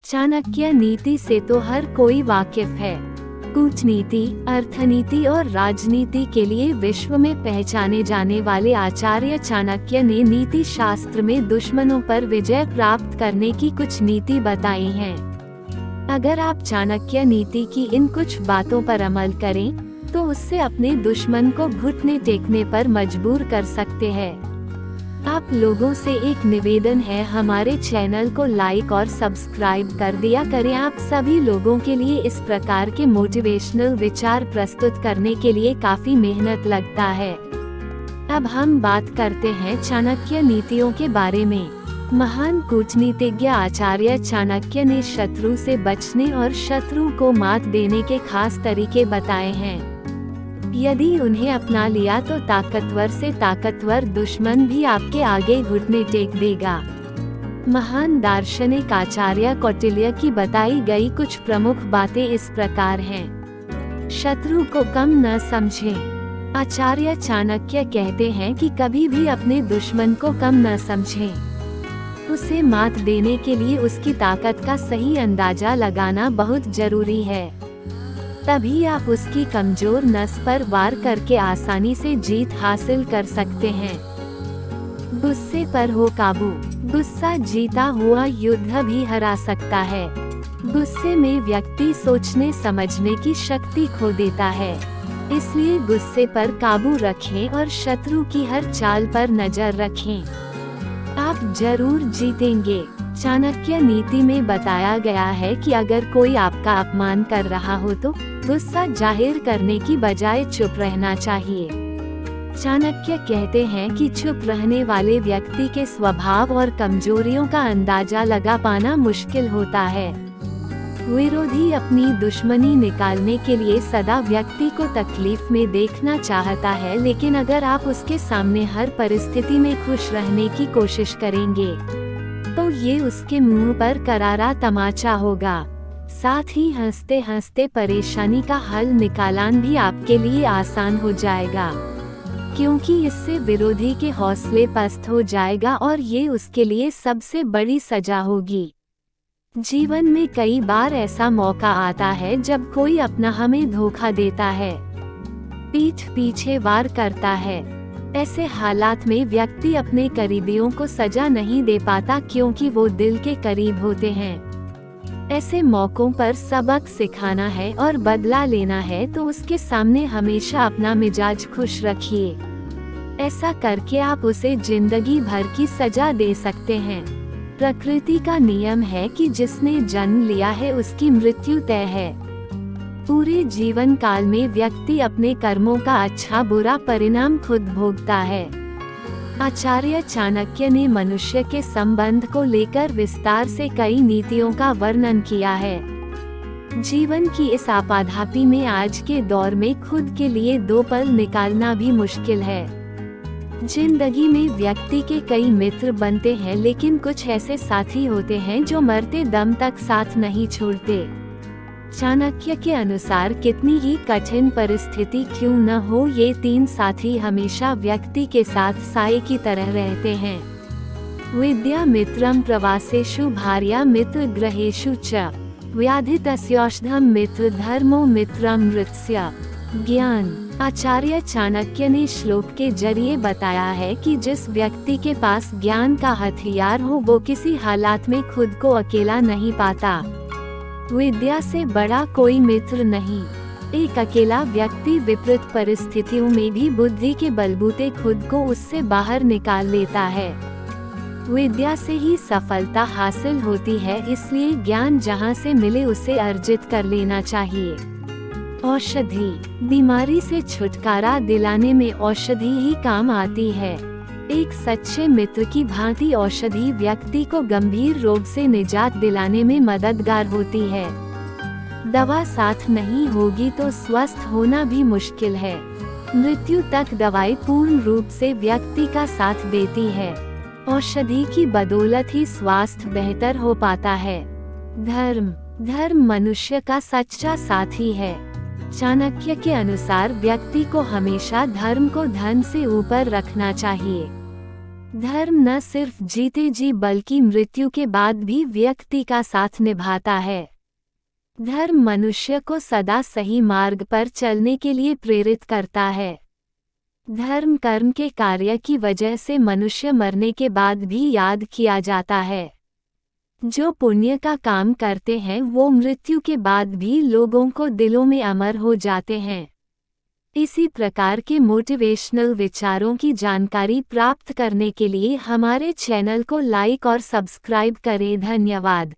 चाणक्य नीति से तो हर कोई वाकिफ है। कूटनीति, अर्थनीति और राजनीति के लिए विश्व में पहचाने जाने वाले आचार्य चाणक्य ने नीति शास्त्र में दुश्मनों पर विजय प्राप्त करने की कुछ नीति बताई हैं। अगर आप चाणक्य नीति की इन कुछ बातों पर अमल करें, तो उससे अपने दुश्मन को घुटने टेकने पर मजबूर कर सकते हैं। आप लोगों से एक निवेदन है, हमारे चैनल को लाइक और सब्सक्राइब कर दिया करें। आप सभी लोगों के लिए इस प्रकार के मोटिवेशनल विचार प्रस्तुत करने के लिए काफी मेहनत लगता है। अब हम बात करते हैं चाणक्य नीतियों के बारे में। महान कूटनीतिज्ञ आचार्य चाणक्य ने शत्रु से बचने और शत्रु को मात देने के खास तरीके बताए हैं। यदि उन्हें अपना लिया तो ताकतवर से ताकतवर दुश्मन भी आपके आगे घुटने टेक देगा। महान दार्शनिक आचार्य कौटिल्य की बताई गई कुछ प्रमुख बातें इस प्रकार हैं। शत्रु को कम न समझें। आचार्य चाणक्य कहते हैं कि कभी भी अपने दुश्मन को कम न समझें। उसे मात देने के लिए उसकी ताकत का सही अंदाजा लगाना बहुत जरूरी है। तभी आप उसकी कमजोर नस पर वार करके आसानी से जीत हासिल कर सकते हैं। गुस्से पर हो काबू। गुस्सा जीता हुआ युद्ध भी हरा सकता है। गुस्से में व्यक्ति सोचने समझने की शक्ति खो देता है। इसलिए गुस्से पर काबू रखें और शत्रु की हर चाल पर नजर रखें। आप जरूर जीतेंगे। चाणक्य नीति में बताया गया है कि अगर कोई आपका अपमान कर रहा हो तो गुस्सा जाहिर करने की बजाय चुप रहना चाहिए। चाणक्य कहते हैं कि चुप रहने वाले व्यक्ति के स्वभाव और कमजोरियों का अंदाजा लगा पाना मुश्किल होता है। विरोधी अपनी दुश्मनी निकालने के लिए सदा व्यक्ति को तकलीफ में देखना चाहता है, लेकिन अगर आप उसके सामने हर परिस्थिति में खुश रहने की कोशिश करेंगे तो ये उसके मुंह पर करारा तमाचा होगा। साथ ही हंसते हंसते परेशानी का हल निकालना भी आपके लिए आसान हो जाएगा, क्योंकि इससे विरोधी के हौसले पस्त हो जाएगा और ये उसके लिए सबसे बड़ी सजा होगी। जीवन में कई बार ऐसा मौका आता है जब कोई अपना हमें धोखा देता है, पीठ पीछे वार करता है। ऐसे हालात में व्यक्ति अपने करीबियों को सजा नहीं दे पाता, क्योंकि वो दिल के करीब होते हैं। ऐसे मौकों पर सबक सिखाना है और बदला लेना है तो उसके सामने हमेशा अपना मिजाज खुश रखिए। ऐसा करके आप उसे जिंदगी भर की सजा दे सकते हैं। प्रकृति का नियम है कि जिसने जन्म लिया है उसकी मृत्यु तय है। पूरे जीवन काल में व्यक्ति अपने कर्मों का अच्छा बुरा परिणाम खुद भोगता है। आचार्य चाणक्य ने मनुष्य के संबंध को लेकर विस्तार से कई नीतियों का वर्णन किया है। जीवन की इस आपाधापी में आज के दौर में खुद के लिए 2 पल निकालना भी मुश्किल है। जिंदगी में व्यक्ति के कई मित्र बनते हैं, लेकिन कुछ ऐसे साथी होते हैं जो मरते दम तक साथ नहीं छोड़ते। चाणक्य के अनुसार कितनी ही कठिन परिस्थिति क्यों न हो, ये 3 साथी हमेशा व्यक्ति के साथ साए की तरह रहते हैं। विद्या मित्रम प्रवासेषु, भार्या मित्र गृहेषु च, व्याधितस्यौषधम मित्र धर्मो मित्रमृतस्य। ज्ञान। आचार्य चाणक्य ने श्लोक के जरिए बताया है कि जिस व्यक्ति के पास ज्ञान का हथियार हो वो किसी हालात में खुद को अकेला नहीं पाता। विद्या से बड़ा कोई मित्र नहीं। एक अकेला व्यक्ति विपरीत परिस्थितियों में भी बुद्धि के बलबूते खुद को उससे बाहर निकाल लेता है। विद्या से ही सफलता हासिल होती है, इसलिए ज्ञान जहाँ से मिले उसे अर्जित कर लेना चाहिए। औषधि। बीमारी से छुटकारा दिलाने में औषधि ही काम आती है। एक सच्चे मित्र की भांति औषधि व्यक्ति को गंभीर रोग से निजात दिलाने में मददगार होती है। दवा साथ नहीं होगी तो स्वस्थ होना भी मुश्किल है। मृत्यु तक दवाई पूर्ण रूप से व्यक्ति का साथ देती है। औषधि की बदौलत ही स्वास्थ्य बेहतर हो पाता है। धर्म। धर्म मनुष्य का सच्चा साथी है। चाणक्य के अनुसार व्यक्ति को हमेशा धर्म को धन से ऊपर रखना चाहिए। धर्म न सिर्फ जीते जी बल्कि मृत्यु के बाद भी व्यक्ति का साथ निभाता है। धर्म मनुष्य को सदा सही मार्ग पर चलने के लिए प्रेरित करता है। धर्म कर्म के कार्य की वजह से मनुष्य मरने के बाद भी याद किया जाता है। जो पुण्य का काम करते हैं वो मृत्यु के बाद भी लोगों को दिलों में अमर हो जाते हैं। इसी प्रकार के मोटिवेशनल विचारों की जानकारी प्राप्त करने के लिए हमारे चैनल को लाइक और सब्सक्राइब करें। धन्यवाद।